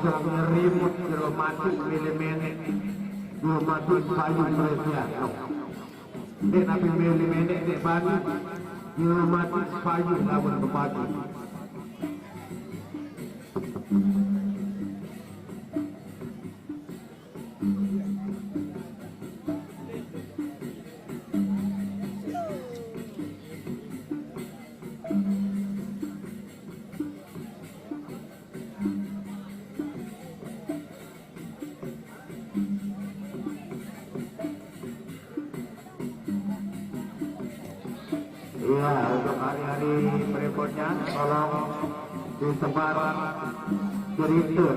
nyerimut jero mati milimene dua mati payu Peresean dek nabi milimene dek bani jero mati payu lawan kepadu. Iya, untuk hari-hari berikutnya tolong disebar cerita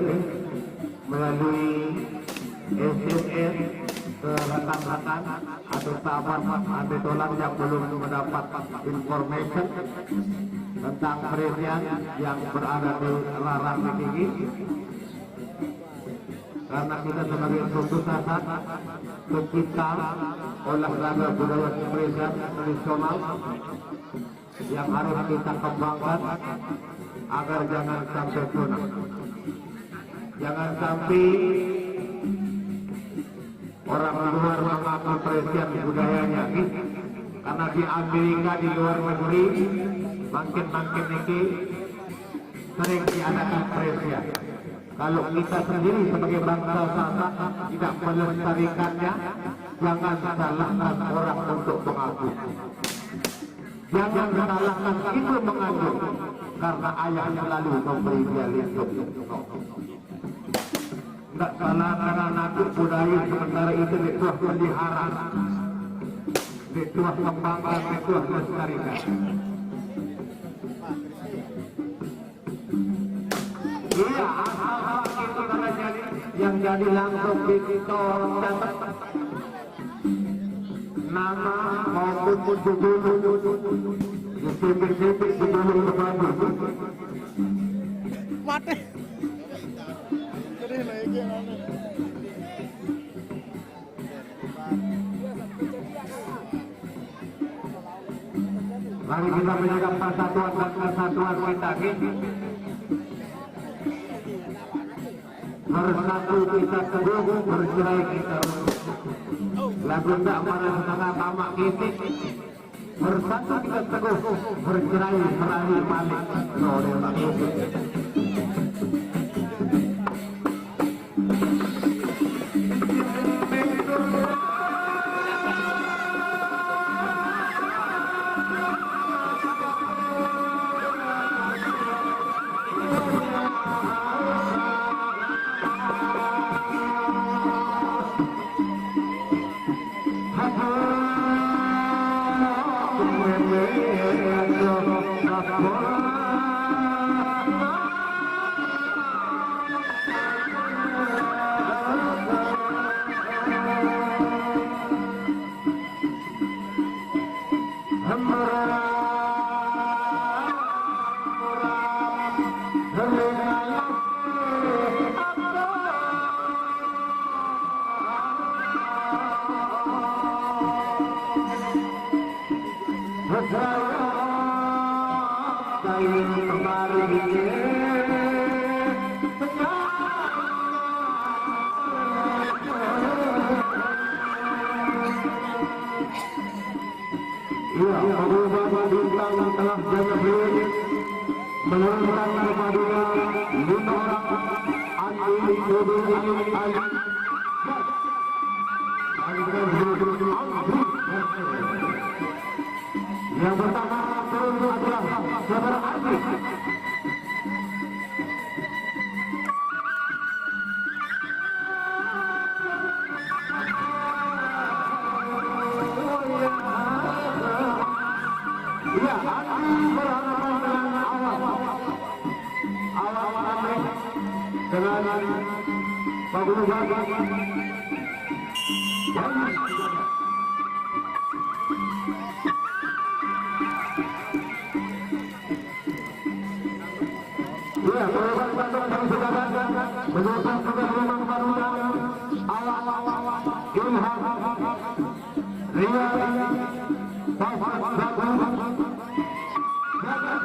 melalui SMS ke rekan-rekan atau sahabat abetulan yang belum mendapat informasi tentang Peresean yang berada di Rarang ini, karena kita sebagai tuntutan pecinta olahraga budaya Peresean tradisional yang harus kita kembangkan agar jangan sampai punah, jangan sampai orang luar mengaku Peresean budayanya, karena di Amerika di luar negeri makin ini sering diadakan Peresean. Kalau kita sendiri sebagai bangsa Sasak tidak melestarikannya, jangan salahkan orang untuk mengaku. Jangan salahkan itu mengandung, karena ayah selalu memberi dia lindung. Tidak salah karena anak budaya sementara itu dituah pelihara, dituah kembangkan, dituah melestarikan. Iya, hal-hal itu karena yang jadi langsung ditolong catat nama maupun judul di sipik-sipik sebelum kepada mati. Mari kita menjaga persatuan dan kesatuan kita ini. Bersatu kita teguh, bercerai kita lagu tak mana setengah tamak kita. Bersatu kita teguh, bercerai meraih balik. Menurunkan kepada 5 orang yang pertama turun adalah saudara Ardi. Iya, Ardi berhadapan dengan awal dengan Pagulu Baga. Ya, perubahan bantuan yang sudah ada, menyebabkan sudah memang barunya awal Ilham, Ria, Taufan, Zaku, Jaga,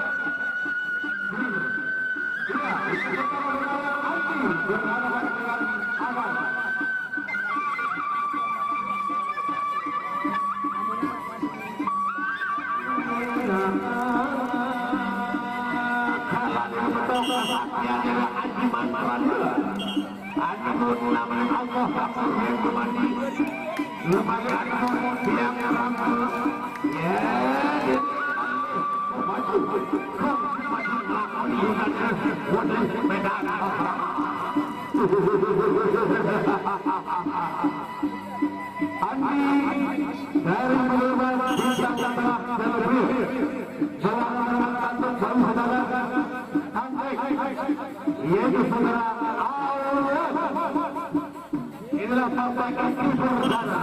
ya, kita mengenal Alki, dia adalah haji manfaat. Adapun nama Allah kamu yang kembali. Lumayan dia meramu. Ya. Dari menerima bintang telah terlebih seorang kantor baru saudara sampai yaitu saudara ARYA. Inilah sampai kaki saudara.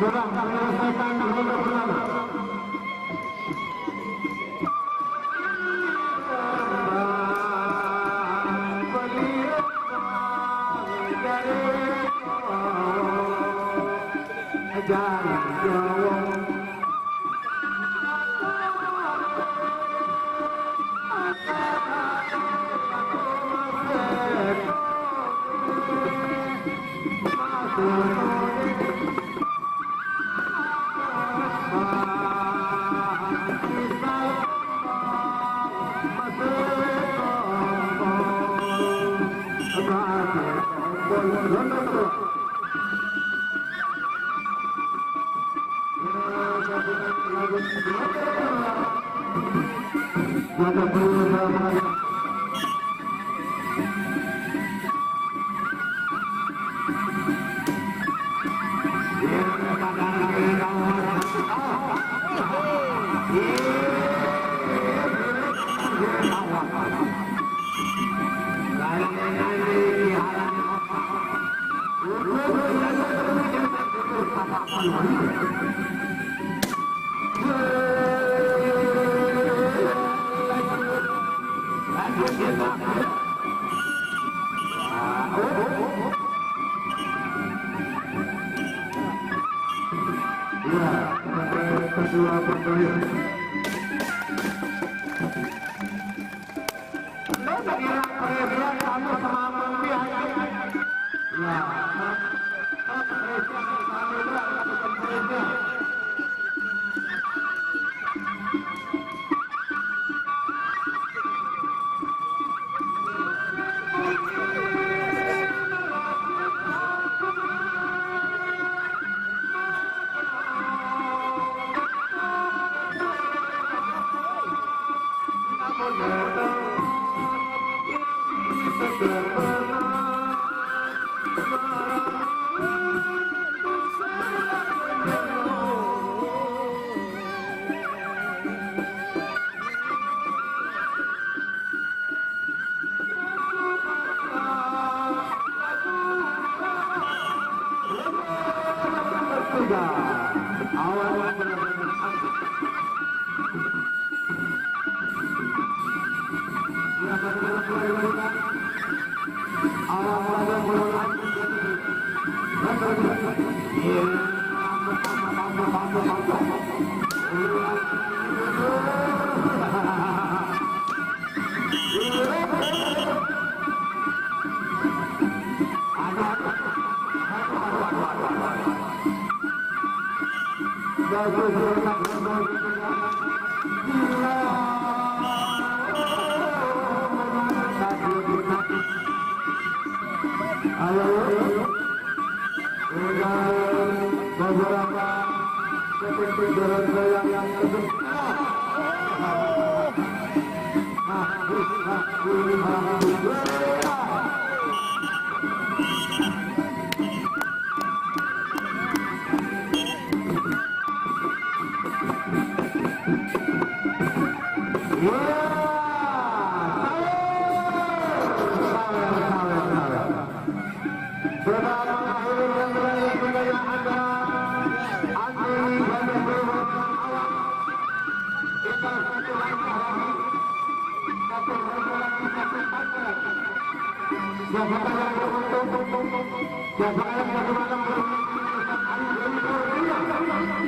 Sudah menyelesaikan ronde pertama.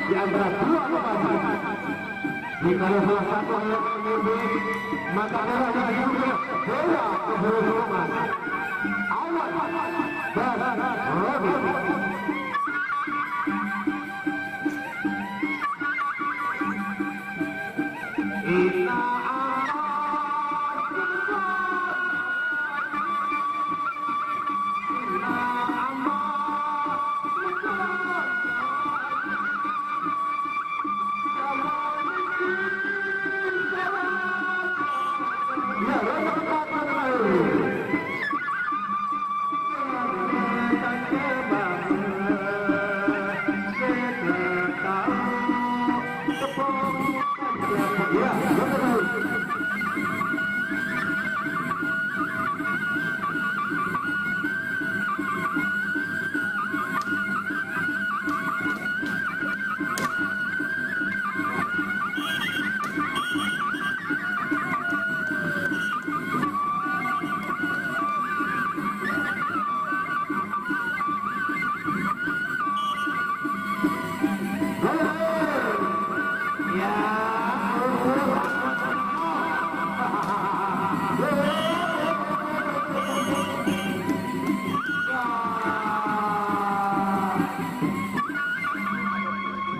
Di antara dua pemain, jika salah satu yang menyebut maka darahnya juga bola keberuntungan. Awal dan Robin.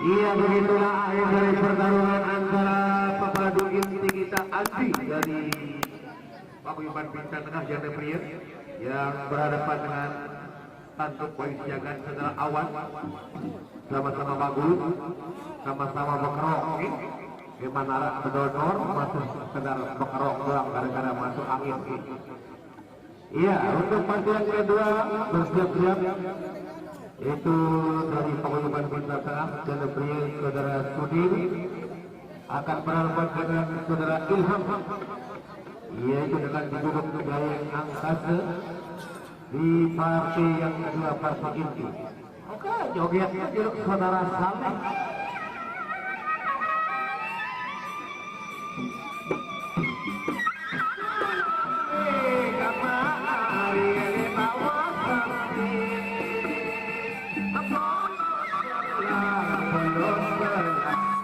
Iya, begitulah akhir dari pertarungan antara pepadu inti kita HAJI dari Paguyuban Bintang Tengah Janda Pria yang berhadapan dengan Tantuk Boy Siagan Saudara Awan, sama-sama bagus, sama-sama bekerok. Gimana bedonor masuk sekedar bekerok doang gara-gara masuk angin. Iya, untuk pasangan kedua bersiap-siap itu dari Paguyuban Bintang Tengah Janda Pria Saudara Sudir akan berhadapan dengan Saudara Ilham, yaitu dengan diduduk gaya angkasa di partai yang kedua partai inti. Oke, jogetnya duduk Saudara Saleh.